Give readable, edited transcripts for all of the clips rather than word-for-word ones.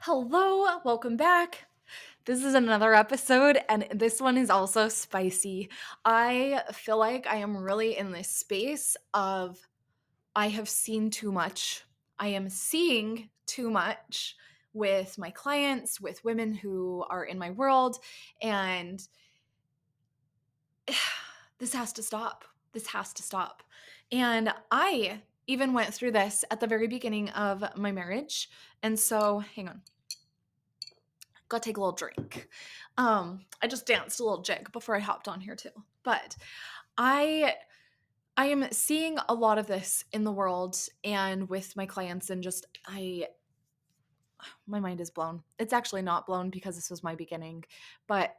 Hello, welcome back. This is another episode, and this one is also spicy. I feel like I am really in this space of I have seen too much. I am seeing too much with my clients, with women who are in my world, and this has to stop. This has to stop. And I even went through this at the very beginning of my marriage. And so, hang on. Go take a little drink. I just danced a little jig before I hopped on here too. But I I am seeing a lot of this in the world and with my clients and just I my mind is blown. It's actually not blown because this was my beginning, but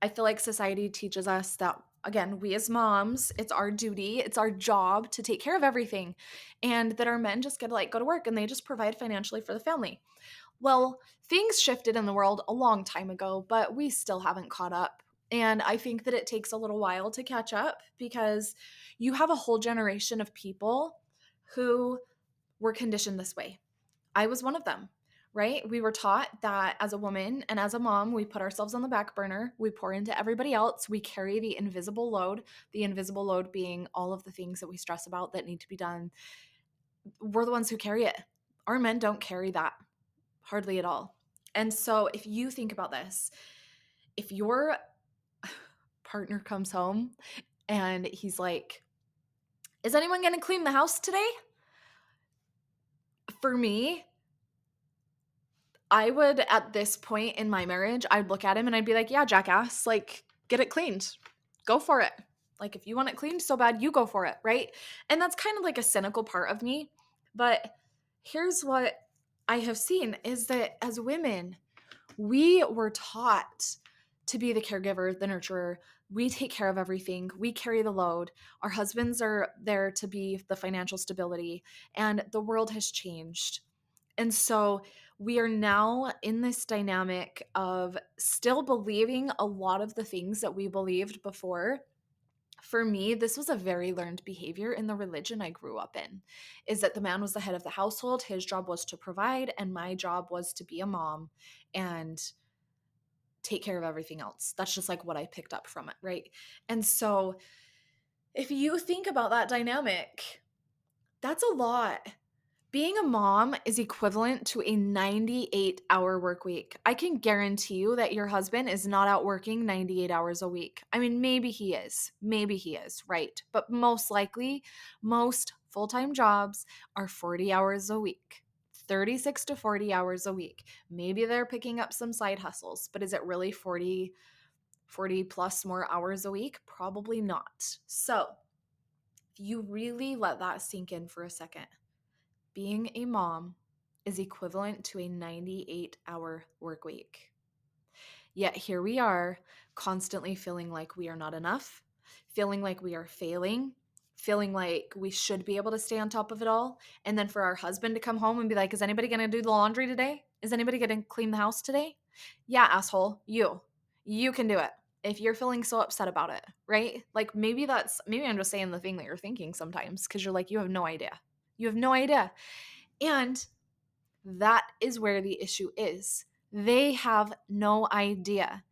I feel like society teaches us that again, we as moms, it's our duty, it's our job to take care of everything and that our men just get to like go to work and they just provide financially for the family. Well, things shifted in the world a long time ago, but we still haven't caught up. And I think that it takes a little while to catch up because you have a whole generation of people who were conditioned this way. I was one of them, right? We were taught that as a woman and as a mom, we put ourselves on the back burner, we pour into everybody else, we carry the invisible load being all of the things that we stress about that need to be done. We're the ones who carry it. Our men don't carry that hardly at all. And so if you think about this, if your partner comes home and he's like, "Is anyone going to clean the house today?" For me, I would at this point in my marriage, I'd look at him and I'd be like, "Yeah, jackass, like get it cleaned. Go for it. Like if you want it cleaned so bad, you go for it, right?" And that's kind of like a cynical part of me, but here's what I have seen is that as women, we were taught to be the caregiver, the nurturer. We take care of everything. We carry the load. Our husbands are there to be the financial stability, and the world has changed. And so we are now in this dynamic of still believing a lot of the things that we believed before. For me, this was a very learned behavior in the religion I grew up in, is that the man was the head of the household, his job was to provide, and my job was to be a mom and take care of everything else. That's just like what I picked up from it, right? And so if you think about that dynamic, that's a lot. Being a mom is equivalent to a 98-hour work week. I can guarantee you that your husband is not out working 98 hours a week. I mean, maybe he is. Maybe he is, right? But most likely, most full time jobs are 40 hours a week. 36 to 40 hours a week. Maybe they're picking up some side hustles, but is it really 40 plus more hours a week? Probably not. So, if you really let that sink in for a second, being a mom is equivalent to a 98-hour work week. Yet here we are, constantly feeling like we are not enough, feeling like we are failing, feeling like we should be able to stay on top of it all. And then for our husband to come home and be like, "Is anybody going to do the laundry today? Is anybody going to clean the house today?" Yeah, asshole, you. You can do it. If you're feeling so upset about it, right? Like maybe I'm just saying the thing that you're thinking sometimes because you're like, you have no idea. You have no idea. And that is where the issue is. They have no idea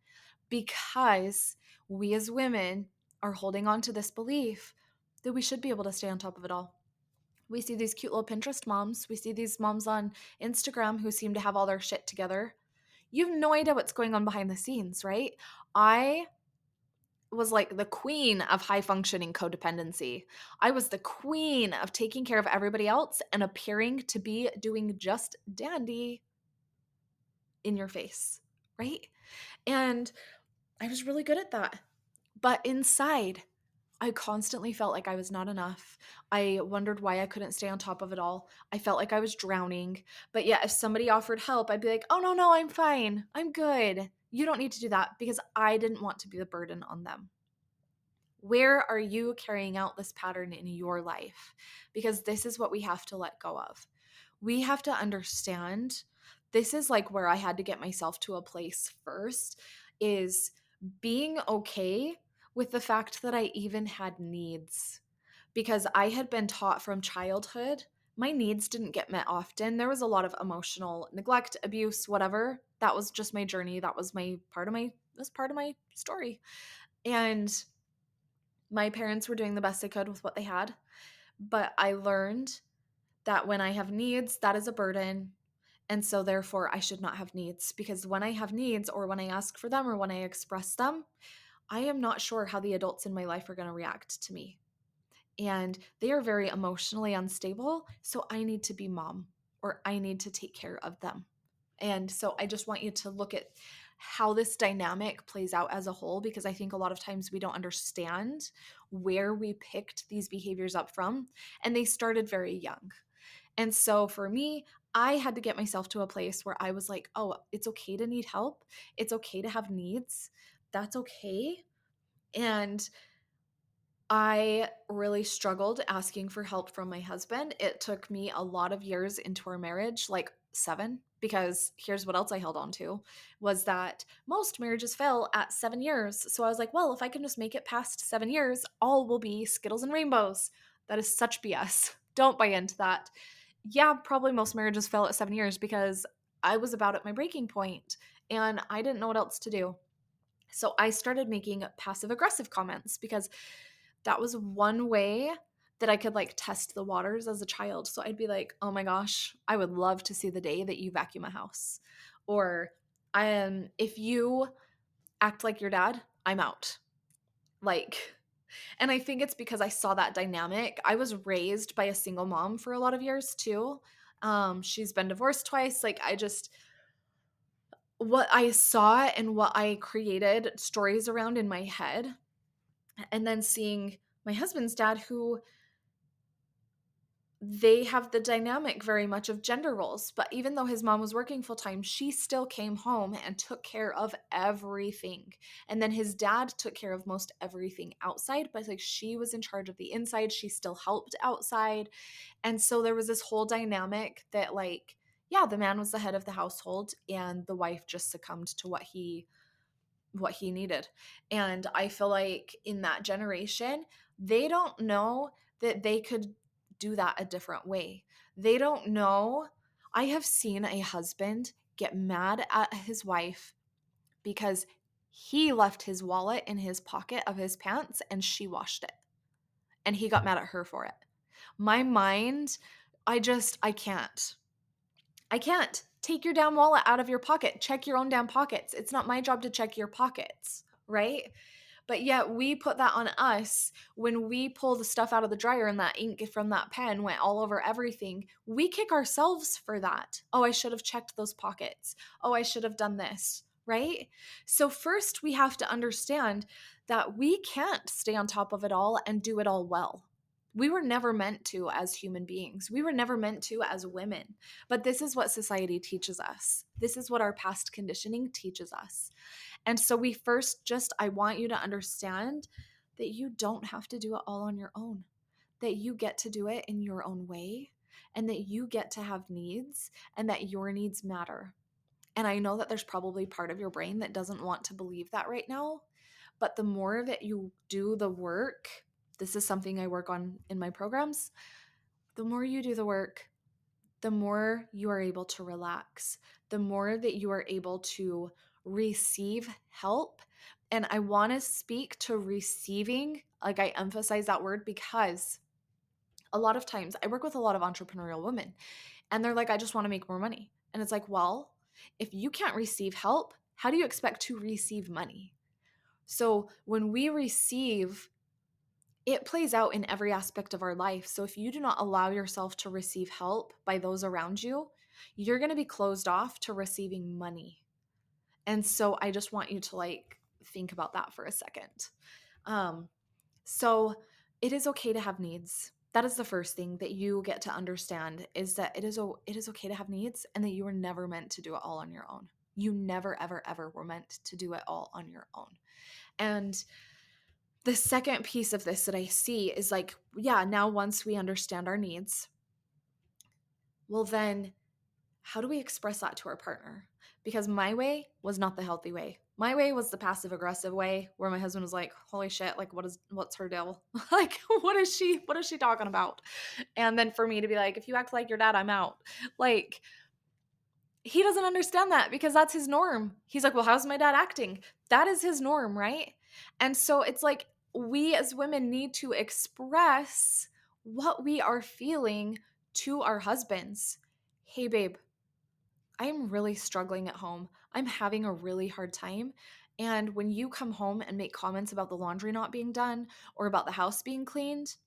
because we as women are holding on to this belief that we should be able to stay on top of it all. We see these cute little Pinterest moms. We see these moms on Instagram who seem to have all their shit together. You have no idea what's going on behind the scenes, right? I was like the queen of high functioning codependency. I was the queen of taking care of everybody else and appearing to be doing just dandy in your face, right? And I was really good at that. But inside, I constantly felt like I was not enough. I wondered why I couldn't stay on top of it all. I felt like I was drowning. But yeah, if somebody offered help, I'd be like, "Oh, no, no, I'm fine. I'm good. You don't need to do that," because I didn't want to be the burden on them. Where are you carrying out this pattern in your life? Because this is what we have to let go of. We have to understand this is like where I had to get myself to a place first is being okay with the fact that I even had needs because I had been taught from childhood my needs didn't get met often. There was a lot of emotional neglect, abuse, whatever. That was just my journey. That was part of my story. And my parents were doing the best they could with what they had. But I learned that when I have needs, that is a burden. And so therefore I should not have needs, because when I have needs, or when I ask for them, or when I express them, I am not sure how the adults in my life are going to react to me. And they are very emotionally unstable. So I need to be mom, or I need to take care of them. And so I just want you to look at how this dynamic plays out as a whole, because I think a lot of times we don't understand where we picked these behaviors up from. And they started very young. And so for me, I had to get myself to a place where I was like, oh, it's okay to need help. It's okay to have needs. That's okay. And I really struggled asking for help from my husband. It took me a lot of years into our marriage, like 7, because here's what else I held on to, was that most marriages fail at 7 years. So I was like, well, if I can just make it past 7 years, all will be Skittles and rainbows. That is such BS. Don't buy into that. Yeah, probably most marriages fail at 7 years, because I was about at my breaking point and I didn't know what else to do. So I started making passive aggressive comments, because that was one way that I could like test the waters as a child. So I'd be like, oh my gosh, I would love to see the day that you vacuum a house. Or if you act like your dad, I'm out. Like, and I think it's because I saw that dynamic. I was raised by a single mom for a lot of years too. She's been divorced twice. Like, what I saw and what I created stories around in my head, and then seeing my husband's dad, who they have the dynamic very much of gender roles. But even though his mom was working full time, she still came home and took care of everything. And then his dad took care of most everything outside, but like she was in charge of the inside. She still helped outside. And so there was this whole dynamic that, like, yeah, the man was the head of the household and the wife just succumbed to what he needed. And I feel like in that generation, they don't know that they could do that a different way. They don't know. I have seen a husband get mad at his wife because he left his wallet in his pocket of his pants and she washed it. And he got mad at her for it. My mind, I can't. I can't. Take your damn wallet out of your pocket. Check your own damn pockets. It's not my job to check your pockets, right? But yet we put that on us when we pull the stuff out of the dryer and that ink from that pen went all over everything. We kick ourselves for that. Oh, I should have checked those pockets. Oh, I should have done this, right? So first we have to understand that we can't stay on top of it all and do it all well. We were never meant to as human beings. We were never meant to as women. But this is what society teaches us. This is what our past conditioning teaches us. And so I want you to understand that you don't have to do it all on your own, that you get to do it in your own way, and that you get to have needs, and that your needs matter. And I know that there's probably part of your brain that doesn't want to believe that right now, but the more that you do the work, this is something I work on in my programs, the more you do the work, the more you are able to relax, the more that you are able to receive help. And I want to speak to receiving, like I emphasize that word, because a lot of times I work with a lot of entrepreneurial women and they're like, I just want to make more money. And it's like, well, if you can't receive help, how do you expect to receive money? So when we receive, it plays out in every aspect of our life. So if you do not allow yourself to receive help by those around you, you're going to be closed off to receiving money. And so I just want you to like think about that for a second. So it is okay to have needs. That is the first thing that you get to understand, is that it is okay to have needs, and that you were never meant to do it all on your own. You never, ever, ever were meant to do it all on your own. And the second piece of this that I see is like, yeah, now once we understand our needs, well, then how do we express that to our partner? Because my way was not the healthy way. My way was the passive aggressive way where my husband was like, "Holy shit, like what's her deal? Like what is she talking about?" And then for me to be like, "If you act like your dad, I'm out." Like he doesn't understand that because that's his norm. He's like, "Well, how's my dad acting?" That is his norm, right? And so it's like we as women need to express what we are feeling to our husbands. "Hey babe, I am really struggling at home. I'm having a really hard time. And when you come home and make comments about the laundry not being done or about the house being cleaned,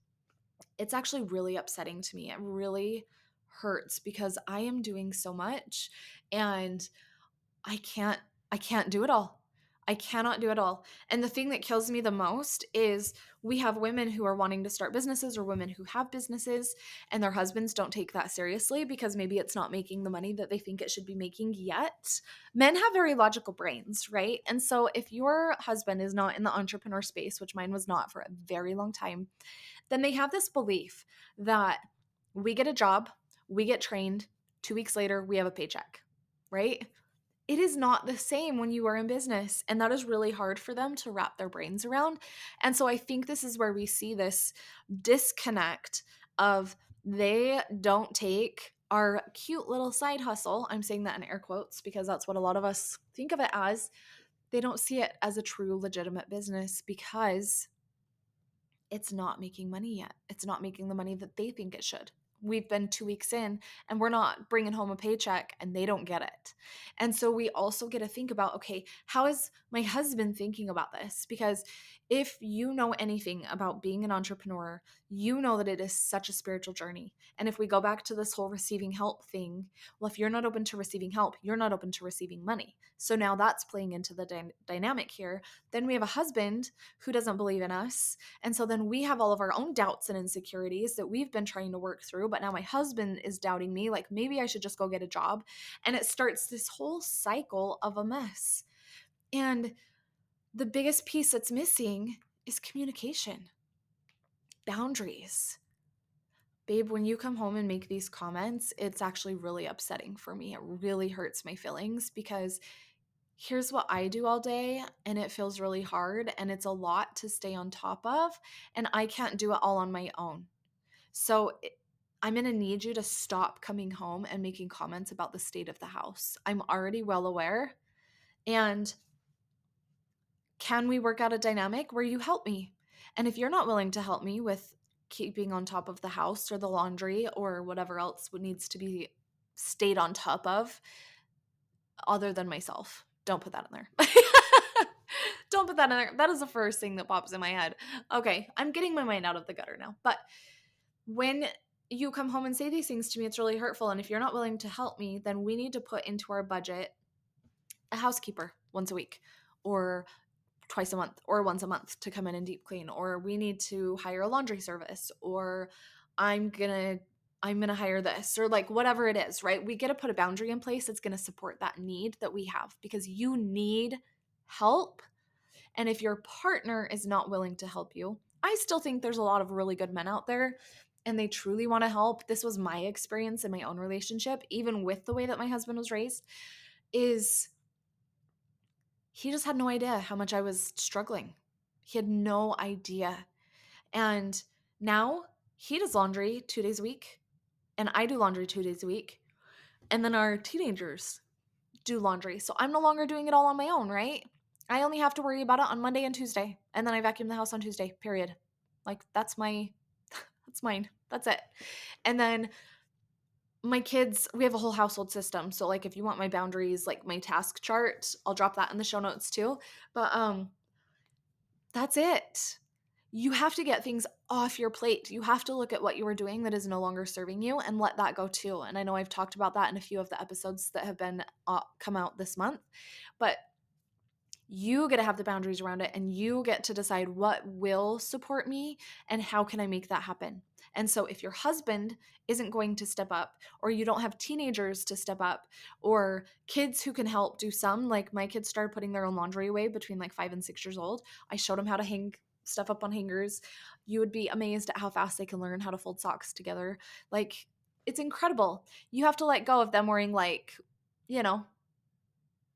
it's actually really upsetting to me. It really hurts because I am doing so much and I can't I can't do it all. I cannot do it all. And the thing that kills me the most is we have women who are wanting to start businesses or women who have businesses and their husbands don't take that seriously because maybe it's not making the money that they think it should be making yet. Men have very logical brains, right? And so if your husband is not in the entrepreneur space, which mine was not for a very long time, then they have this belief that we get a job, we get trained, 2 weeks later we have a paycheck, right? It is not the same when you are in business. And that is really hard for them to wrap their brains around. And so I think this is where we see this disconnect of they don't take our cute little side hustle. I'm saying that in air quotes because that's what a lot of us think of it as. They don't see it as a true legitimate business because it's not making money yet. It's not making the money that they think it should. We've been 2 weeks in and we're not bringing home a paycheck and they don't get it. And so we also get to think about, okay, how is my husband thinking about this? Because if you know anything about being an entrepreneur, you know that it is such a spiritual journey. And if we go back to this whole receiving help thing, well, if you're not open to receiving help, you're not open to receiving money. So now that's playing into the dynamic here. Then we have a husband who doesn't believe in us, and so then we have all of our own doubts and insecurities that we've been trying to work through. But now my husband is doubting me, like maybe I should just go get a job. And it starts this whole cycle of a mess. And the biggest piece that's missing is communication, boundaries. Babe, when you come home and make these comments, it's actually really upsetting for me. It really hurts my feelings because here's what I do all day, and it feels really hard, and it's a lot to stay on top of, and I can't do it all on my own. So I'm going to need you to stop coming home and making comments about the state of the house. I'm already well aware. And can we work out a dynamic where you help me? And if you're not willing to help me with keeping on top of the house or the laundry or whatever else needs to be stayed on top of, other than myself, don't put that in there. Don't put that in there. That is the first thing that pops in my head. Okay, I'm getting my mind out of the gutter now. But when you come home and say these things to me, it's really hurtful. And if you're not willing to help me, then we need to put into our budget a housekeeper once a week or twice a month or once a month to come in and deep clean, or we need to hire a laundry service, or I'm going to hire this, or like whatever it is, right? We get to put a boundary in place that's going to support that need that we have because you need help. And if your partner is not willing to help you, I still think there's a lot of really good men out there and they truly want to help. This was my experience in my own relationship, even with the way that my husband was raised, is he just had no idea how much I was struggling. He had no idea. And now he does laundry 2 days a week, and I do laundry 2 days a week. And then our teenagers do laundry. So I'm no longer doing it all on my own, right? I only have to worry about it on Monday and Tuesday. And then I vacuum the house on Tuesday, period. Like that's that's mine. That's it. And then my kids, we have a whole household system. So like if you want my boundaries, like my task chart, I'll drop that in the show notes too. But that's it. You have to get things off your plate. You have to look at what you are doing that is no longer serving you and let that go too. And I know I've talked about that in a few of the episodes that have been come out this month, but you get to have the boundaries around it and you get to decide what will support me and how can I make that happen. And so if your husband isn't going to step up, or you don't have teenagers to step up, or kids who can help do some, like my kids started putting their own laundry away between like 5 and 6 years old. I showed them how to hang stuff up on hangers. You would be amazed at how fast they can learn how to fold socks together. Like it's incredible. You have to let go of them wearing like, you know,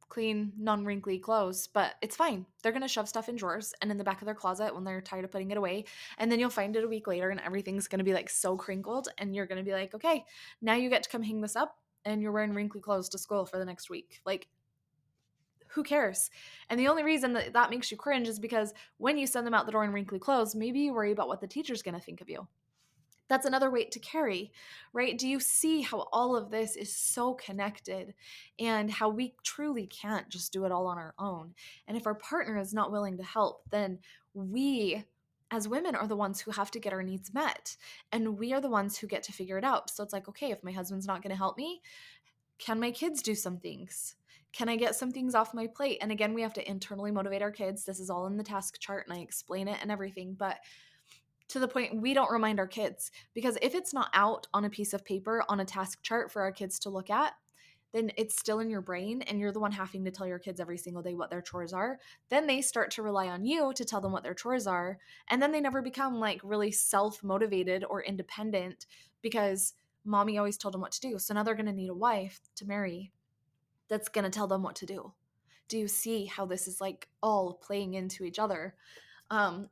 clean, non-wrinkly clothes, but it's fine. They're going to shove stuff in drawers and in the back of their closet when they're tired of putting it away. And then you'll find it a week later and everything's going to be like so crinkled. And you're going to be like, okay, now you get to come hang this up and you're wearing wrinkly clothes to school for the next week. Like, who cares? And the only reason that that makes you cringe is because when you send them out the door in wrinkly clothes, maybe you worry about what the teacher's going to think of you. That's another weight to carry, right? Do you see how all of this is so connected and how we truly can't just do it all on our own? And if our partner is not willing to help, then we as women are the ones who have to get our needs met, and we are the ones who get to figure it out. So it's like, okay, if my husband's not going to help me, can my kids do some things? Can I get some things off my plate? And again, we have to internally motivate our kids. This is all in the task chart and I explain it and everything, but to the point we don't remind our kids, because if it's not out on a piece of paper on a task chart for our kids to look at, then it's still in your brain and you're the one having to tell your kids every single day what their chores are. Then they start to rely on you to tell them what their chores are, and then they never become like really self-motivated or independent because mommy always told them what to do. So now they're going to need a wife to marry that's going to tell them what to do. Do you see how this is like all playing into each other?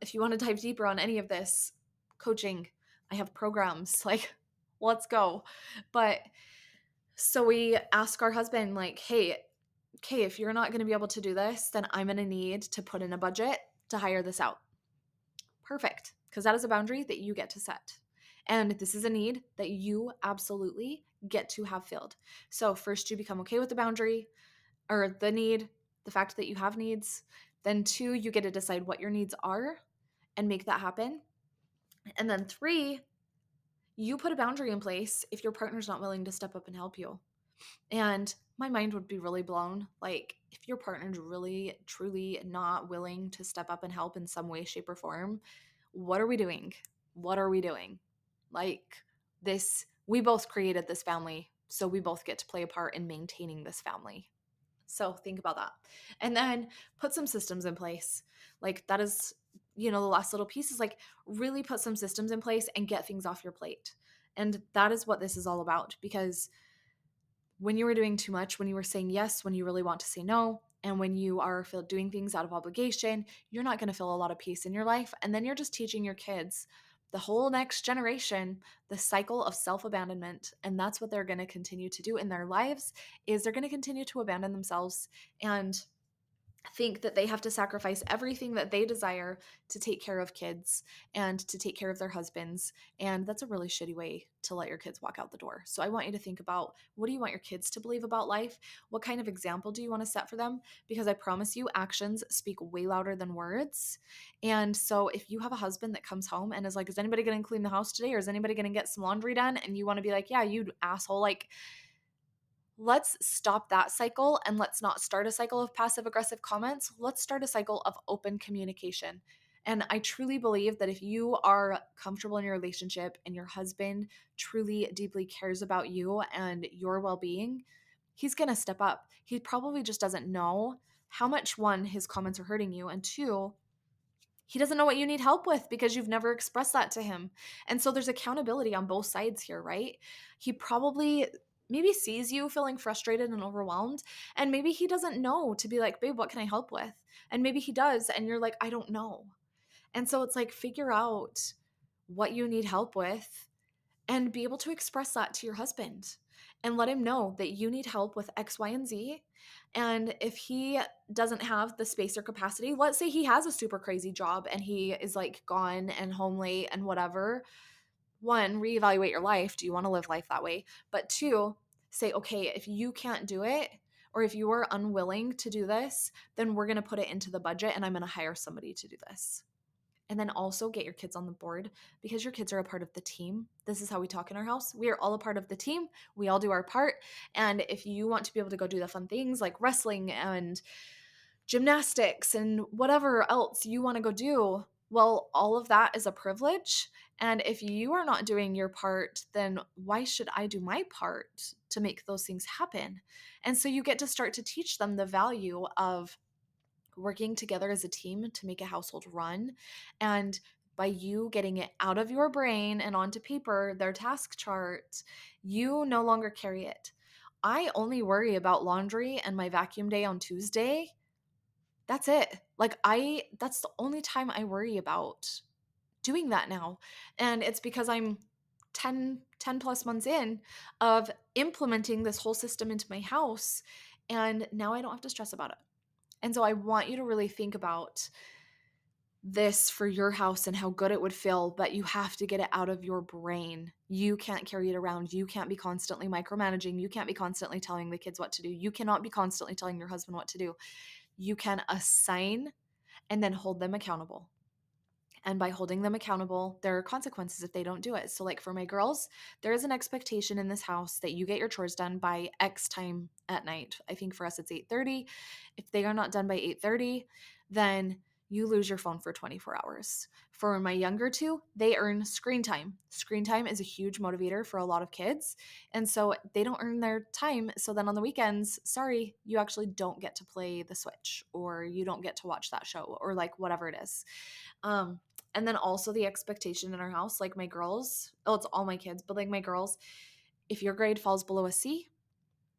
If you want to dive deeper on any of this, coaching, I have programs, like, let's go. But so we ask our husband, like, hey, okay, if you're not going to be able to do this, then I'm going to need to put in a budget to hire this out. Perfect. Because that is a boundary that you get to set. And this is a need that you absolutely get to have filled. So, first, you become okay with the boundary or the need, the fact that you have needs. Then, two, you get to decide what your needs are and make that happen. And then three, you put a boundary in place if your partner's not willing to step up and help you. And my mind would be really blown. Like, if your partner's really, truly not willing to step up and help in some way, shape, or form, what are we doing? What are we doing? Like, this, we both created this family, so we both get to play a part in maintaining this family. So think about that. And then put some systems in place. Like, that is, the last little piece is like really put some systems in place and get things off your plate. And that is what this is all about, because when you are doing too much, when you are saying yes, when you really want to say no, and when you are doing things out of obligation, you're not going to feel a lot of peace in your life. And then you're just teaching your kids, the whole next generation, the cycle of self-abandonment. And that's what they're going to continue to do in their lives, is they're going to continue to abandon themselves and think that they have to sacrifice everything that they desire to take care of kids and to take care of their husbands. And that's a really shitty way to let your kids walk out the door. So I want you to think about, what do you want your kids to believe about life? What kind of example do you want to set for them? Because I promise you, actions speak way louder than words. And so if you have a husband that comes home and is like, is anybody going to clean the house today? Or is anybody going to get some laundry done? And you want to be like, yeah, you asshole, like, let's stop that cycle and let's not start a cycle of passive aggressive comments. Let's start a cycle of open communication. And I truly believe that if you are comfortable in your relationship and your husband truly deeply cares about you and your well-being, he's going to step up. He probably just doesn't know how much, one, his comments are hurting you, and two, he doesn't know what you need help with because you've never expressed that to him. And so there's accountability on both sides here, right? He probably maybe sees you feeling frustrated and overwhelmed, and maybe he doesn't know to be like, babe, what can I help with? And maybe he does, and you're like, I don't know. And so it's like, figure out what you need help with and be able to express that to your husband and let him know that you need help with X, Y, and Z. And if he doesn't have the space or capacity, let's say he has a super crazy job and he is like gone and home late and whatever. One, reevaluate your life. Do you want to live life that way? But two, say, okay, if you can't do it, or if you are unwilling to do this, then we're going to put it into the budget and I'm going to hire somebody to do this. And then also get your kids on the board, because your kids are a part of the team. This is how we talk in our house. We are all a part of the team. We all do our part. And if you want to be able to go do the fun things like wrestling and gymnastics and whatever else you want to go do, well, all of that is a privilege. And if you are not doing your part, then why should I do my part to make those things happen? And so you get to start to teach them the value of working together as a team to make a household run. And by you getting it out of your brain and onto paper, their task chart, you no longer carry it. I only worry about laundry and my vacuum day on Tuesday. That's it. Like, that's the only time I worry about doing that now. And it's because I'm 10 plus months in of implementing this whole system into my house. And now I don't have to stress about it. And so I want you to really think about this for your house and how good it would feel, but you have to get it out of your brain. You can't carry it around. You can't be constantly micromanaging. You can't be constantly telling the kids what to do. You cannot be constantly telling your husband what to do. You can assign and then hold them accountable. And by holding them accountable, there are consequences if they don't do it. So, like for my girls, there is an expectation in this house that you get your chores done by X time at night. I think for us it's 8:30. If they are not done by 8:30, then you lose your phone for 24 hours. For my younger two, they earn screen time. Screen time is a huge motivator for a lot of kids. And so they don't earn their time. So then on the weekends, sorry, you actually don't get to play the Switch or you don't get to watch that show or like whatever it is. Um, and then also the expectation in our house, like my girls, oh, it's all my kids, but like my girls, if your grade falls below a C,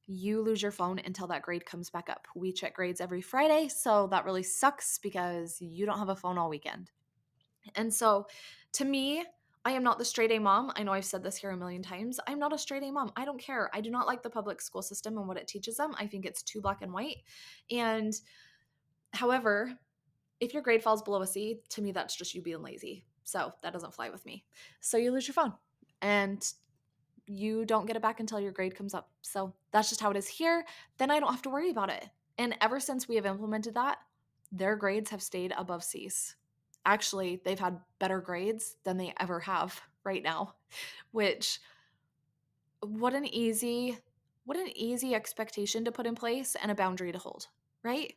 you lose your phone until that grade comes back up. We check grades every Friday, so that really sucks because you don't have a phone all weekend. And so to me, I am not the straight A mom. I know I've said this here a million times. I'm not a straight A mom. I don't care. I do not like the public school system and what it teaches them. I think it's too black and white. And however, if your grade falls below a C, to me, that's just you being lazy. So that doesn't fly with me. So you lose your phone and you don't get it back until your grade comes up. So that's just how it is here. Then I don't have to worry about it. And ever since we have implemented that, their grades have stayed above C's. Actually, they've had better grades than they ever have right now, which what an easy expectation to put in place and a boundary to hold, right?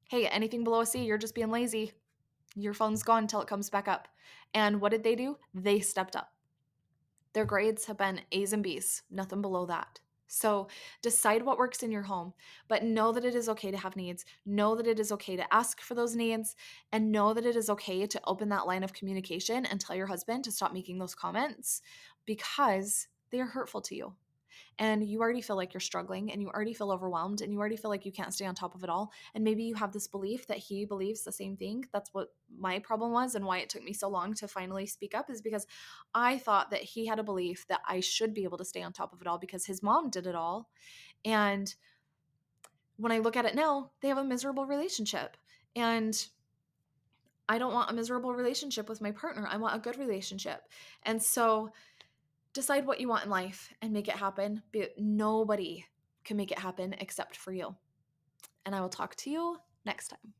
Hey, anything below a C, you're just being lazy. Your phone's gone until it comes back up. And what did they do? They stepped up. Their grades have been A's and B's, nothing below that. So decide what works in your home, but know that it is okay to have needs. Know that it is okay to ask for those needs, and know that it is okay to open that line of communication and tell your husband to stop making those comments because they are hurtful to you and you already feel like you're struggling and you already feel overwhelmed and you already feel like you can't stay on top of it all. And maybe you have this belief that he believes the same thing. That's what my problem was and why it took me so long to finally speak up, is because I thought that he had a belief that I should be able to stay on top of it all because his mom did it all. And when I look at it now, they have a miserable relationship. And I don't want a miserable relationship with my partner. I want a good relationship. And so decide what you want in life and make it happen. But nobody can make it happen except for you. And I will talk to you next time.